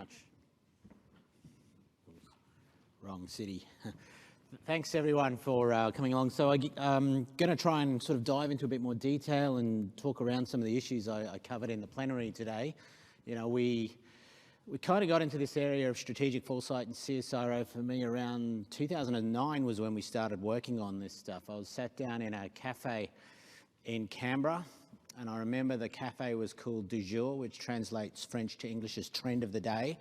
much. Wrong city. Thanks everyone for coming along. So I'm going to try and sort of dive into a bit more detail and talk around some of the issues I covered in the plenary today. You know, we kind of got into this area of strategic foresight and CSIRO for me around 2009 was when we started working on this stuff. I was sat down in a cafe in Canberra, and I remember the cafe was called Du Jour, which translates French to English as trend of the day.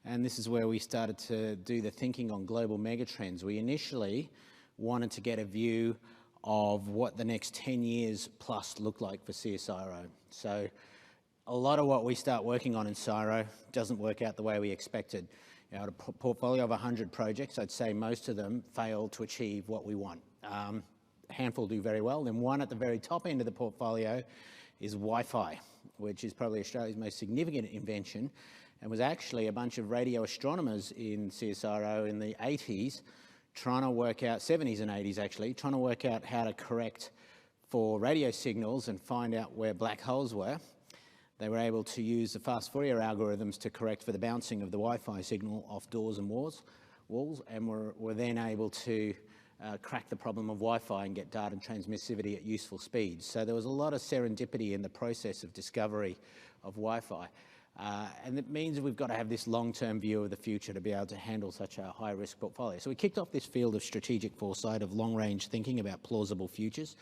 And this is where we started to do the thinking on global megatrends. We initially wanted to get a view of what the next 10 years plus looked like for CSIRO. So a lot of what we start working on in CSIRO doesn't work out the way we expected. You know, a portfolio of 100 projects, I'd say most of them fail to achieve what we want. A handful do very well. Then one at the very top end of the portfolio is Wi-Fi, which is probably Australia's most significant invention, and was actually a bunch of radio astronomers in CSIRO in the 80s trying to work out, 70s and 80s actually, trying to work out how to correct for radio signals and find out where black holes were. They were able to use the fast Fourier algorithms to correct for the bouncing of the Wi-Fi signal off doors and walls, and were then able to crack the problem of Wi-Fi and get data transmissivity at useful speeds. So there was a lot of serendipity in the process of discovery of Wi-Fi. And it means we've got to have this long-term view of the future to be able to handle such a high-risk portfolio. So we kicked off this field of strategic foresight, of long-range thinking about plausible futures,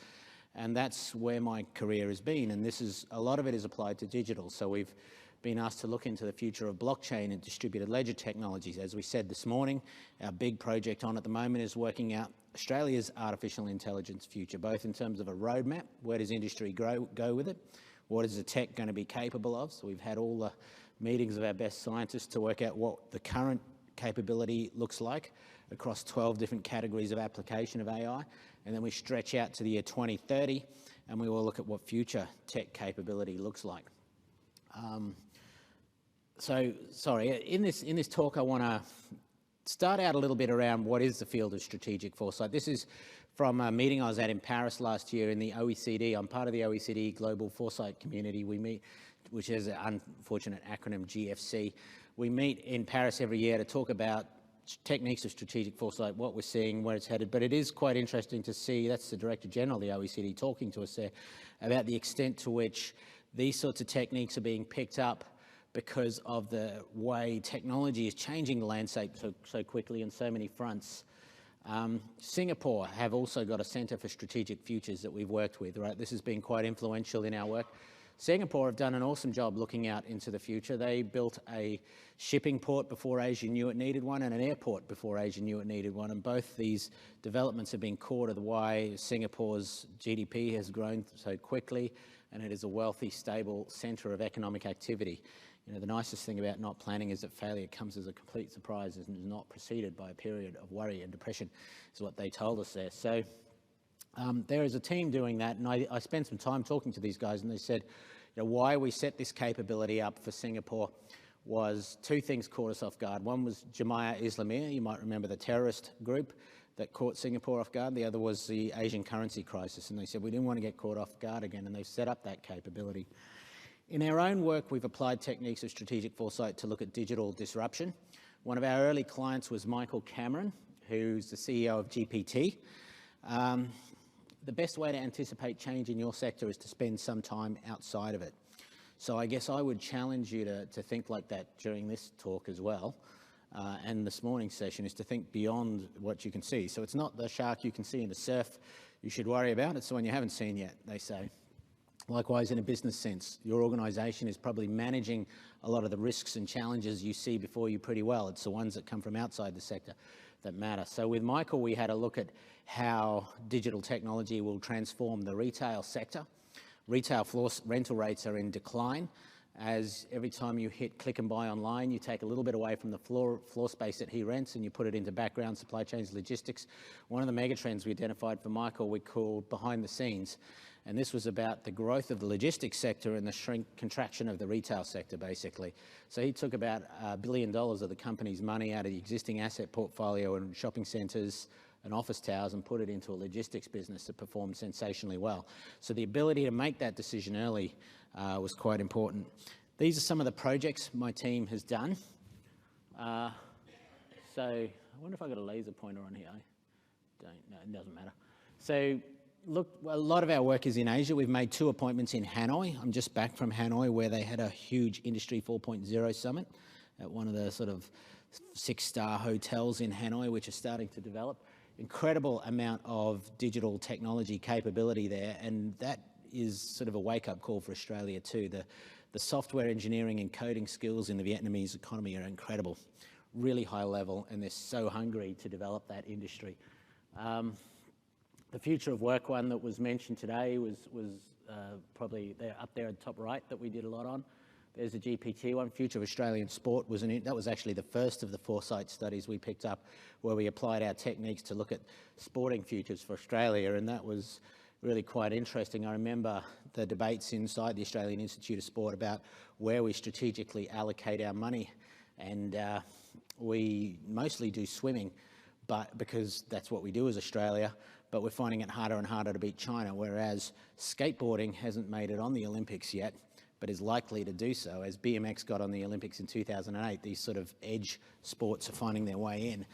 and that's where my career has been. And this is, a lot of it is applied to digital. So we've been asked to look into the future of blockchain and distributed ledger technologies. As we said this morning, our big project on at the moment is working out Australia's artificial intelligence future, both in terms of a roadmap, where does industry go with it, what is the tech going to be capable of. So we've had all the meetings of our best scientists to work out what the current capability looks like across 12 different categories of application of AI. And then we stretch out to the year 2030 and we will look at what future tech capability looks like. In this talk I want to start out a little bit around what is the field of strategic foresight. This is from a meeting I was at in Paris last year in the OECD. I'm part of the OECD Global Foresight Community. We meet, which is an unfortunate acronym, GFC. We meet in Paris every year to talk about techniques of strategic foresight, what we're seeing, where it's headed. But it is quite interesting to see, that's the Director General of the OECD talking to us there, about the extent to which these sorts of techniques are being picked up because of the way technology is changing the landscape so quickly on so many fronts. Singapore have also got a Centre for Strategic Futures that we've worked with, right? This has been quite influential in our work. Singapore have done an awesome job looking out into the future. They built a shipping port before Asia knew it needed one and an airport before Asia knew it needed one. And both these developments have been core to the why Singapore's GDP has grown so quickly, and it is a wealthy, stable centre of economic activity. You know, the nicest thing about not planning is that failure comes as a complete surprise and is not preceded by a period of worry and depression, is what they told us there. So there is a team doing that, and I spent some time talking to these guys, and they said, you know, why we set this capability up for Singapore was two things caught us off guard. One was Jemaah Islamiyah, you might remember the terrorist group that caught Singapore off guard. The other was the Asian currency crisis, and they said we didn't want to get caught off guard again, and they set up that capability. In our own work, we've applied techniques of strategic foresight to look at digital disruption. One of our early clients was Michael Cameron, who's the CEO of GPT. The best way to anticipate change in your sector is to spend some time outside of it. So I guess I would challenge you to think like that during this talk as well. And this morning's session is to think beyond what you can see. So it's not the shark you can see in the surf you should worry about, it's the one you haven't seen yet, they say. Likewise, in a business sense, your organisation is probably managing a lot of the risks and challenges you see before you pretty well. It's the ones that come from outside the sector that matter. So with Michael, we had a look at how digital technology will transform the retail sector. Retail floor rental rates are in decline, as every time you hit click and buy online, you take a little bit away from the floor space that he rents and you put it into background supply chains, logistics. One of the megatrends we identified for Michael we called behind the scenes. And this was about the growth of the logistics sector and the contraction of the retail sector, basically. So he took about $1 billion of the company's money out of the existing asset portfolio and shopping centres and office towers and put it into a logistics business that performed sensationally well. So the ability to make that decision early was quite important. These are some of the projects my team has done. So I wonder if I got a laser pointer on here. I don't know, it doesn't matter. So look, a lot of our work is in Asia. We've made 2 appointments in Hanoi. I'm just back from Hanoi, where they had a huge Industry 4.0 summit at one of the sort of 6-star hotels in Hanoi, which are starting to develop. Incredible amount of digital technology capability there, and that is sort of a wake-up call for Australia too. The software engineering and coding skills in the Vietnamese economy are incredible, really high level, and they're so hungry to develop that industry. The future of work one that was mentioned today was probably there up there at the top right that we did a lot on. There's a GPT one, Future of Australian Sport, that was actually the first of the foresight studies we picked up, where we applied our techniques to look at sporting futures for Australia, and that was really quite interesting. I remember the debates inside the Australian Institute of Sport about where we strategically allocate our money, and we mostly do swimming, but because that's what we do as Australia, but we're finding it harder and harder to beat China, whereas skateboarding hasn't made it on the Olympics yet, but is likely to do so. As BMX got on the Olympics in 2008, these sort of edge sports are finding their way in.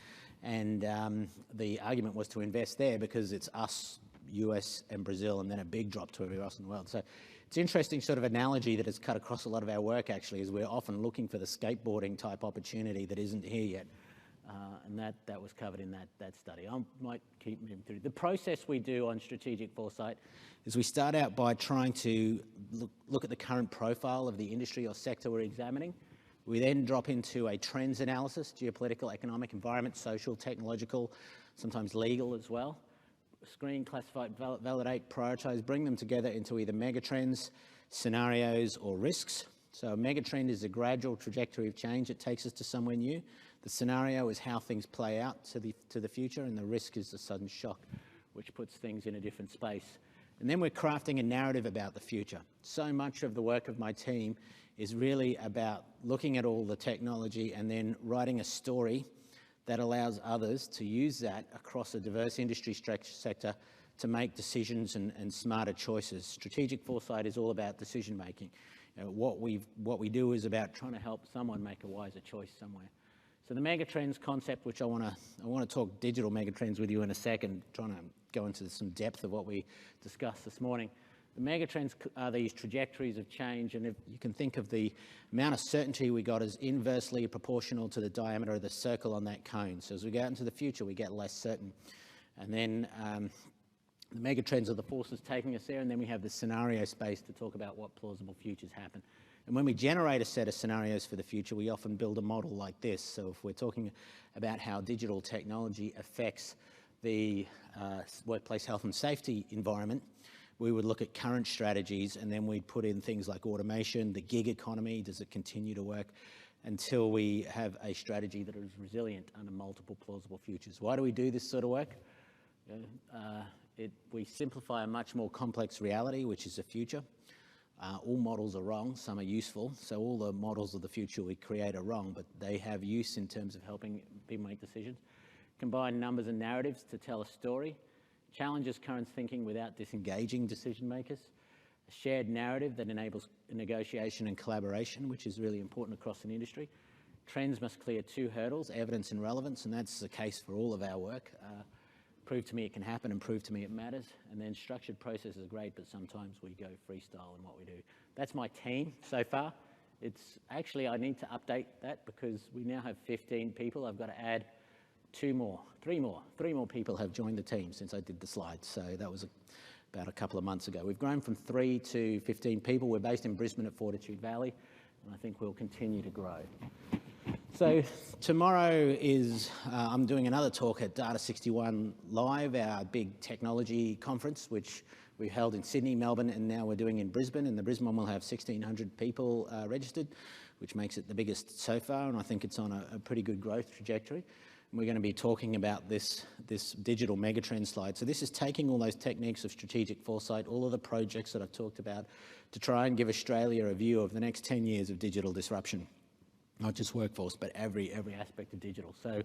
And the argument was to invest there because it's us, US and Brazil, and then a big drop to everywhere else in the world. So it's an interesting sort of analogy that has cut across a lot of our work, actually, is we're often looking for the skateboarding type opportunity that isn't here yet. And that was covered in that study. I might keep moving through. The process we do on strategic foresight is we start out by trying to look at the current profile of the industry or sector we're examining. We then drop into a trends analysis, geopolitical, economic, environment, social, technological, sometimes legal as well. Screen, classify, validate, prioritize, bring them together into either megatrends, scenarios, or risks. So a megatrend is a gradual trajectory of change that takes us to somewhere new. The scenario is how things play out to the future, and the risk is the sudden shock, which puts things in a different space. And then we're crafting a narrative about the future. So much of the work of my team is really about looking at all the technology and then writing a story that allows others to use that across a diverse industry sector to make decisions and smarter choices. Strategic foresight is all about decision making. You know, what we do is about trying to help someone make a wiser choice somewhere. So the megatrends concept, which I want to talk digital megatrends with you in a second, trying to go into some depth of what we discussed this morning. The megatrends are these trajectories of change, and if you can think of the amount of certainty we got as inversely proportional to the diameter of the circle on that cone. So as we go out into the future, we get less certain. And then the megatrends are the forces taking us there, and then we have the scenario space to talk about what plausible futures happen. And when we generate a set of scenarios for the future, we often build a model like this. So if we're talking about how digital technology affects the workplace health and safety environment, we would look at current strategies, and then we'd put in things like automation, the gig economy, does it continue to work, until we have a strategy that is resilient under multiple plausible futures. Why do we do this sort of work? We simplify a much more complex reality, which is the future. All models are wrong, some are useful, so all the models of the future we create are wrong, but they have use in terms of helping people make decisions. Combine numbers and narratives to tell a story. Challenges current thinking without disengaging decision makers. A shared narrative that enables negotiation and collaboration, which is really important across an industry. Trends must clear 2 hurdles, evidence and relevance, and that's the case for all of our work. Prove to me it can happen and prove to me it matters. And then structured process is great, but sometimes we go freestyle in what we do. That's my team so far. It's actually, I need to update that because we now have 15 people. I've got to add 3 more people have joined the team since I did the slides. So that was about a couple of months ago. We've grown from 3 to 15 people. We're based in Brisbane at Fortitude Valley, and I think we'll continue to grow. So tomorrow is, I'm doing another talk at Data 61 Live, our big technology conference, which we held in Sydney, Melbourne, and now we're doing in Brisbane. And the Brisbane one will have 1,600 people registered, which makes it the biggest so far, and I think it's on a pretty good growth trajectory. And we're going to be talking about this digital megatrend slide. So this is taking all those techniques of strategic foresight, all of the projects that I've talked about, to try and give Australia a view of the next 10 years of digital disruption. Not just workforce, but every aspect of digital. So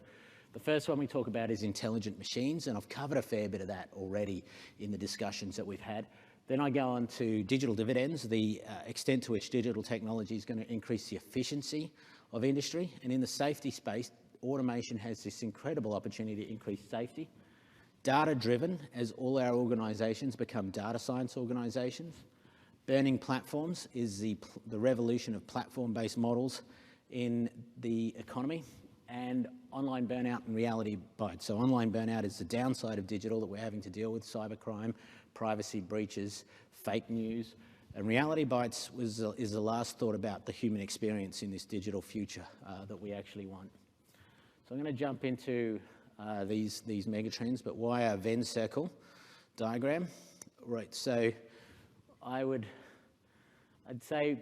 the first one we talk about is intelligent machines, and I've covered a fair bit of that already in the discussions that we've had. Then I go on to digital dividends, the extent to which digital technology is going to increase the efficiency of industry. And in the safety space, automation has this incredible opportunity to increase safety. Data-driven, as all our organisations become data science organisations. Burning platforms is the revolution of platform-based models in the economy. And online burnout and reality bites. So online burnout is the downside of digital that we're having to deal with: cybercrime, privacy breaches, fake news. And reality bites is the last thought about the human experience in this digital future that we actually want. So I'm going to jump into these megatrends, but why a Venn circle diagram? Right, so I'd say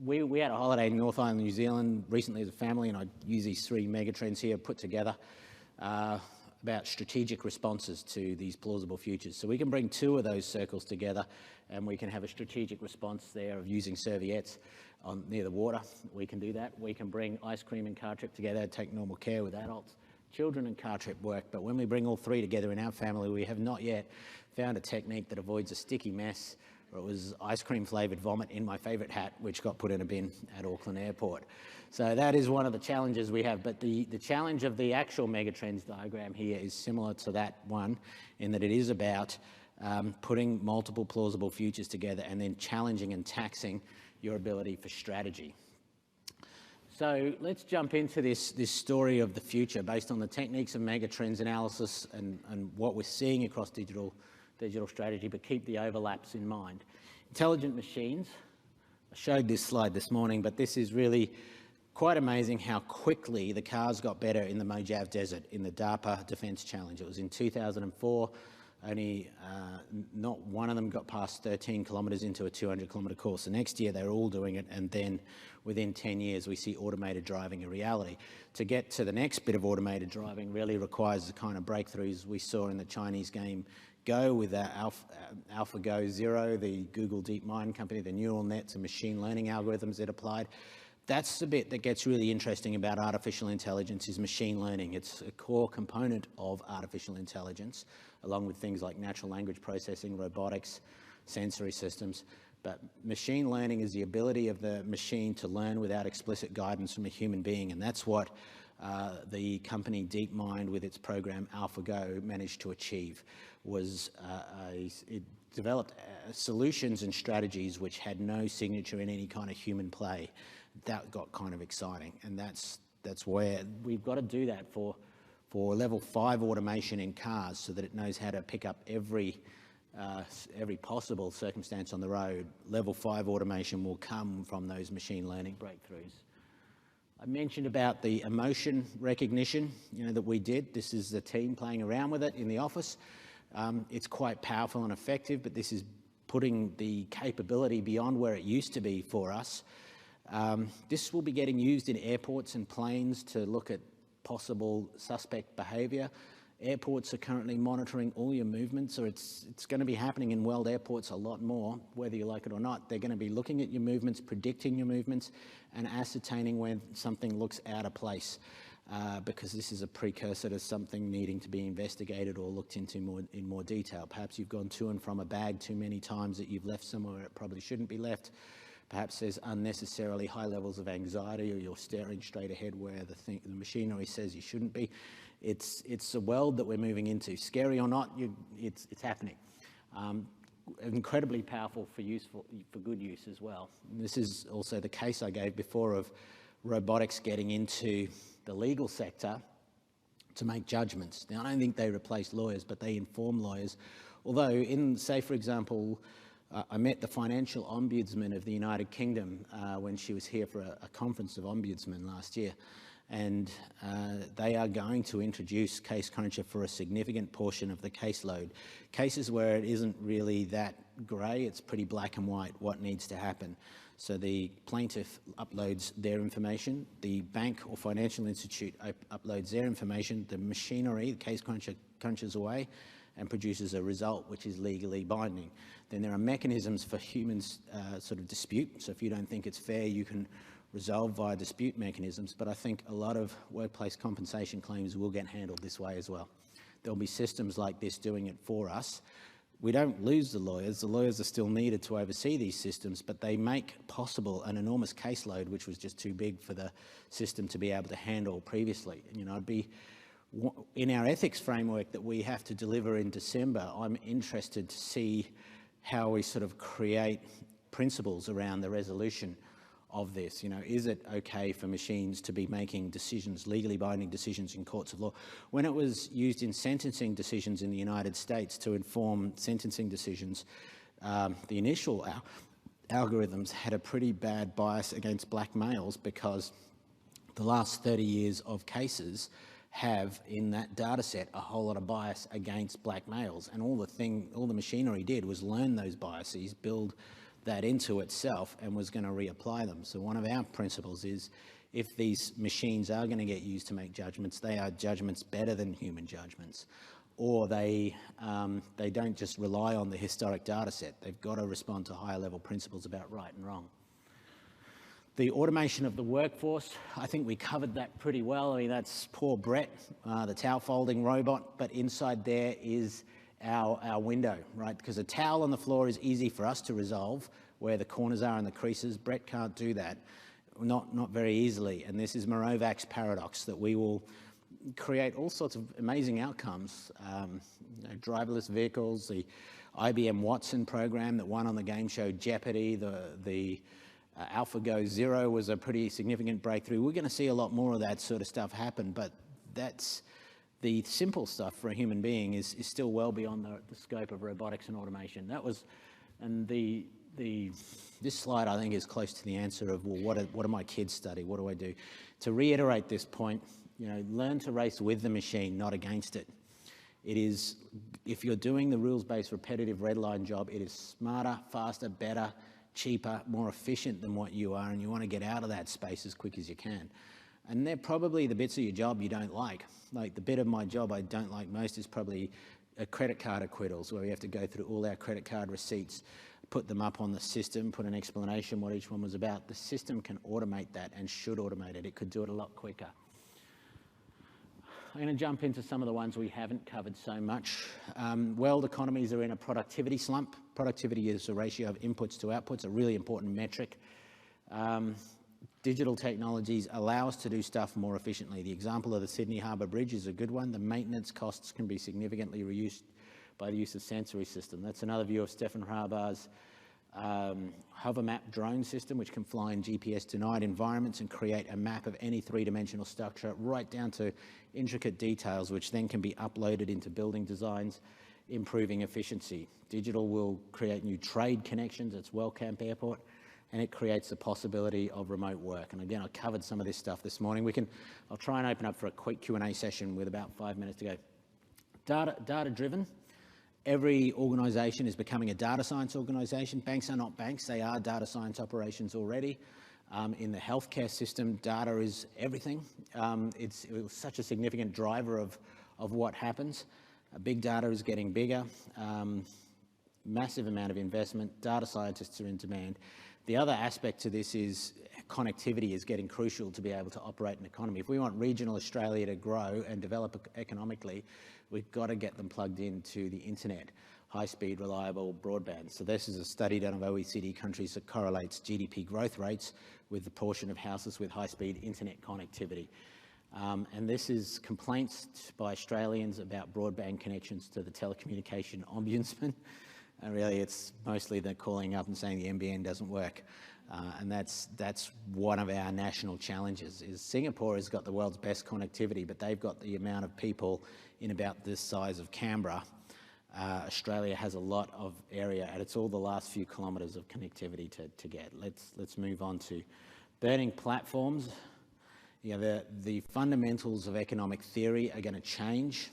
we had a holiday in North Island, New Zealand recently as a family, and I use these 3 megatrends here put together about strategic responses to these plausible futures. So we can bring 2 of those circles together and we can have a strategic response there of using serviettes near the water. We can do that. We can bring ice cream and car trip together, take normal care with adults. Children and car trip work, but when we bring all 3 together in our family, we have not yet found a technique that avoids a sticky mess. Or it was ice cream flavoured vomit in my favourite hat, which got put in a bin at Auckland Airport. So that is one of the challenges we have. But the challenge of the actual megatrends diagram here is similar to that one, in that it is about putting multiple plausible futures together and then challenging and taxing your ability for strategy. So let's jump into this story of the future based on the techniques of megatrends analysis and what we're seeing across digital strategy, but keep the overlaps in mind. Intelligent machines. I showed this slide this morning, but this is really quite amazing how quickly the cars got better in the Mojave Desert in the DARPA Defence Challenge. It was in 2004. Only not one of them got past 13 kilometres into a 200-kilometre course. The next year they were all doing it, and then within 10 years we see automated driving a reality. To get to the next bit of automated driving really requires the kind of breakthroughs we saw in the Chinese game Go with AlphaGo Zero, the Google DeepMind company, the neural nets and machine learning algorithms that applied. That's the bit that gets really interesting about artificial intelligence, is machine learning. It's a core component of artificial intelligence, along with things like natural language processing, robotics, sensory systems. But machine learning is the ability of the machine to learn without explicit guidance from a human being, and that's what the company DeepMind with its program AlphaGo managed to achieve. It developed solutions and strategies which had no signature in any kind of human play. That got kind of exciting, and that's where we've got to do that for level 5 automation in cars, so that it knows how to pick up every possible circumstance on the road. Level 5 automation will come from those machine learning breakthroughs. I mentioned about the emotion recognition, that we did. This is the team playing around with it in the office. It's quite powerful and effective, but this is putting the capability beyond where it used to be for us. This will be getting used in airports and planes to look at possible suspect behaviour. Airports are currently monitoring all your movements, or it's going to be happening in world airports a lot more, whether you like it or not. They're going to be looking at your movements, predicting your movements, and ascertaining when something looks out of place, because this is a precursor to something needing to be investigated or looked into in more detail. Perhaps you've gone to and from a bag too many times that you've left somewhere it probably shouldn't be left. Perhaps there's unnecessarily high levels of anxiety, or you're staring straight ahead where the machinery says you shouldn't be. It's a world that we're moving into. Scary or not, it's happening. Incredibly powerful for good use as well. And this is also the case I gave before of robotics getting into the legal sector to make judgments. Now, I don't think they replace lawyers, but they inform lawyers. Although, say for example, I met the financial ombudsman of the United Kingdom when she was here for a conference of ombudsmen last year. And they are going to introduce Case Cruncher for a significant portion of the caseload. Cases where it isn't really that grey, it's pretty black and white what needs to happen. So the plaintiff uploads their information, the bank or financial institute uploads their information, the machinery, the Case Cruncher crunches away and produces a result which is legally binding. Then there are mechanisms for humans sort of dispute. So if you don't think it's fair, you can resolve via dispute mechanisms, but I think a lot of workplace compensation claims will get handled this way as well. There'll be systems like this doing it for us. we don't lose the lawyers. The lawyers are still needed to oversee these systems, but they make possible an enormous caseload, which was just too big for the system to be able to handle previously. You know, in our ethics framework that we have to deliver in December, I'm interested to see how we sort of create principles around the resolution of this. You know, is it okay for machines to be making decisions, legally binding decisions in courts of law? When it was used in sentencing decisions in the United States to inform sentencing decisions, the initial algorithms had a pretty bad bias against black males, because the last 30 years of cases have in that data set a whole lot of bias against black males, and all the machinery did was learn those biases, build that into itself, and was going to reapply them. So one of our principles is, if these machines are going to get used to make judgments, they are judgments better than human judgments, or they don't just rely on the historic data set. They've got to respond to higher level principles about right and wrong. The automation of the workforce, I think we covered that pretty well. I mean, that's poor Brett, the towel folding robot, but inside there is our window, right? Because a towel on the floor is easy for us to resolve, where the corners are and the creases. Brett can't do that, not very easily. And this is Morovac's paradox, that we will create all sorts of amazing outcomes. You know, driverless vehicles, the IBM Watson program that won on the game show Jeopardy, the AlphaGo Zero was a pretty significant breakthrough. We're going to see a lot more of that sort of stuff happen, but that's the simple stuff for a human being is still well beyond the scope of robotics and automation. That was, and this slide I think is close to the answer of, well, what do my kids study? What do I do? To reiterate this point, you know, learn to race with the machine, not against it. It is, if you're doing the rules-based repetitive red line job, it is smarter, faster, better, cheaper, more efficient than what you are, and you want to get out of that space as quick as you can. And they're probably the bits of your job you don't like. Like the bit of my job I don't like most is probably credit card acquittals, where we have to go through all our credit card receipts, put them up on the system, put an explanation what each one was about. The system can automate that and should automate it. It could do it a lot quicker. I'm going to jump into some of the ones we haven't covered so much. World economies are in a productivity slump. Productivity is a ratio of inputs to outputs, a really important metric. Digital technologies allow us to do stuff more efficiently. The example of the Sydney Harbour Bridge is a good one. The maintenance costs can be significantly reduced by the use of sensory system. That's another view of Stefan Haber's hover map drone system, which can fly in GPS-denied environments and create a map of any three-dimensional structure right down to intricate details, which then can be uploaded into building designs, improving efficiency. Digital will create new trade connections. It's Wellcamp Airport, and it creates the possibility of remote work. And again, I covered some of this stuff this morning. I'll try and open up for a quick Q&A session with about 5 minutes to go. Data-driven. Every organisation is becoming a data science organisation. Banks are not banks. They are data science operations already. In the healthcare system, data is everything. It was such a significant driver of what happens. Big data is getting bigger. Massive amount of investment. Data scientists are in demand. The other aspect to this is connectivity is getting crucial to be able to operate an economy. If we want regional Australia to grow and develop economically, we've got to get them plugged into the internet, high-speed, reliable broadband. So this is a study done of OECD countries that correlates GDP growth rates with the portion of houses with high-speed internet connectivity. And this is complaints by Australians about broadband connections to the telecommunication ombudsman. And really, it's mostly they're calling up and saying the NBN doesn't work. And that's one of our national challenges. Is Singapore has got the world's best connectivity, but they've got the amount of people in about this size of Canberra. Australia has a lot of area, and it's all the last few kilometres of connectivity to get. Let's move on to burning platforms. You know, the fundamentals of economic theory are going to change.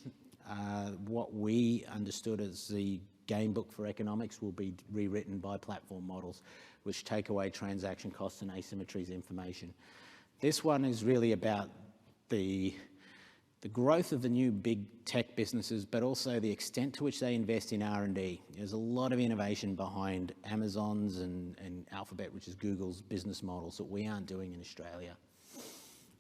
What we understood as the game book for economics will be rewritten by platform models, which take away transaction costs and asymmetries information. This one is really about the growth of the new big tech businesses, but also the extent to which they invest in R&D. There's a lot of innovation behind Amazon's and Alphabet, which is Google's business models that we aren't doing in Australia.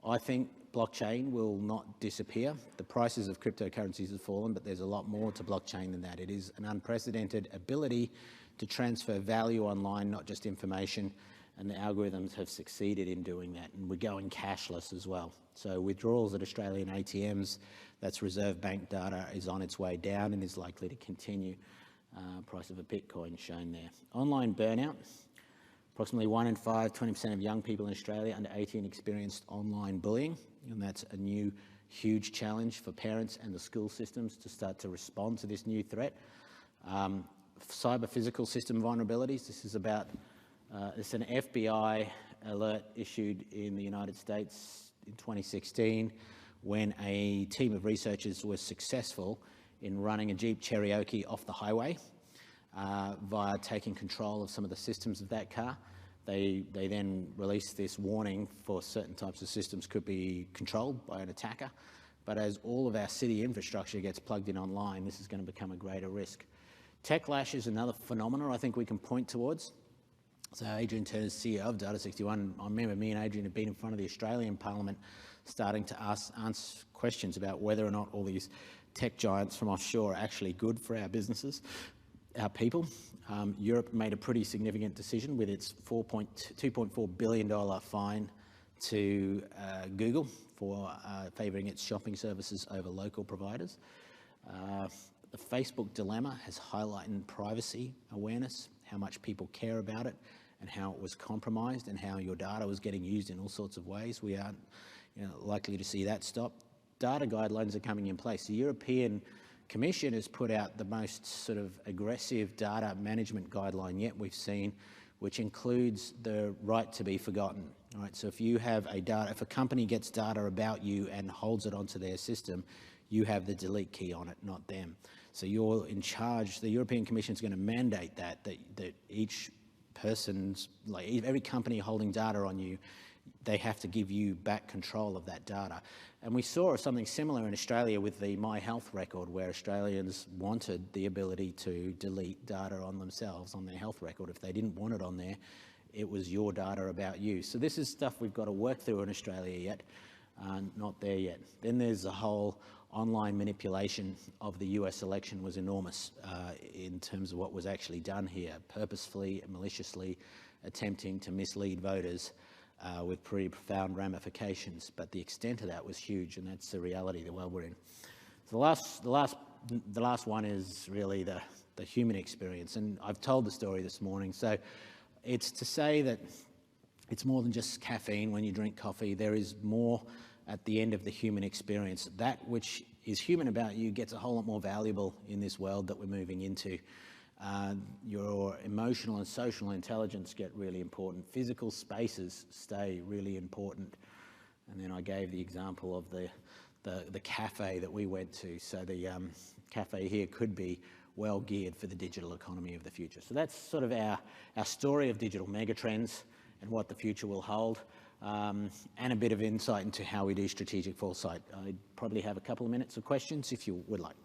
I think blockchain will not disappear. The prices of cryptocurrencies have fallen, but there's a lot more to blockchain than that. It is an unprecedented ability to transfer value online, not just information, and the algorithms have succeeded in doing that, and we're going cashless as well. So withdrawals at Australian ATMs, that's Reserve Bank data, is on its way down and is likely to continue. Price of a Bitcoin shown there. Online burnout. Approximately 1 in 5, 20% of young people in Australia under 18 experienced online bullying, and that's a new huge challenge for parents and the school systems to start to respond to this new threat. Cyber physical system vulnerabilities. This is about, it's an FBI alert issued in the United States in 2016 when a team of researchers was successful in running a Jeep Cherokee off the highway via taking control of some of the systems of that car. They then released this warning for certain types of systems could be controlled by an attacker. But as all of our city infrastructure gets plugged in online, this is going to become a greater risk. Techlash is another phenomenon I think we can point towards. So Adrian Turner's CEO of Data61, I remember me and Adrian have been in front of the Australian Parliament starting to answer questions about whether or not all these tech giants from offshore are actually good for our businesses, our people. Europe made a pretty significant decision with its $2.4 billion fine to Google for favouring its shopping services over local providers. The Facebook dilemma has highlighted privacy awareness, how much people care about it, and how it was compromised and how your data was getting used in all sorts of ways. We aren't likely to see that stop. Data guidelines are coming in place. The European Commission has put out the most sort of aggressive data management guideline yet we've seen, which includes the right to be forgotten. All right, so if you have if a company gets data about you and holds it onto their system, you have the delete key on it, not them. So you're in charge. The European Commission is going to mandate that each person's, like every company holding data on you, they have to give you back control of that data. And we saw something similar in Australia with the My Health record, where Australians wanted the ability to delete data on themselves, on their health record. If they didn't want it on there, it was your data about you. So this is stuff we've got to work through in Australia yet, not there yet. Then there's the whole online manipulation of the US election was enormous in terms of what was actually done here, purposefully and maliciously attempting to mislead voters with pretty profound ramifications. But the extent of that was huge, and that's the reality of the world we're in. So the last one is really the human experience, and I've told the story this morning. So it's to say that it's more than just caffeine when you drink coffee. There is more at the end of the human experience. That which is human about you gets a whole lot more valuable in this world that we're moving into. Your emotional and social intelligence get really important. Physical spaces stay really important. And then I gave the example of the cafe that we went to. So the cafe here could be well geared for the digital economy of the future. So that's sort of our story of digital megatrends and what the future will hold, and a bit of insight into how we do strategic foresight. I probably have a couple of minutes of questions if you would like.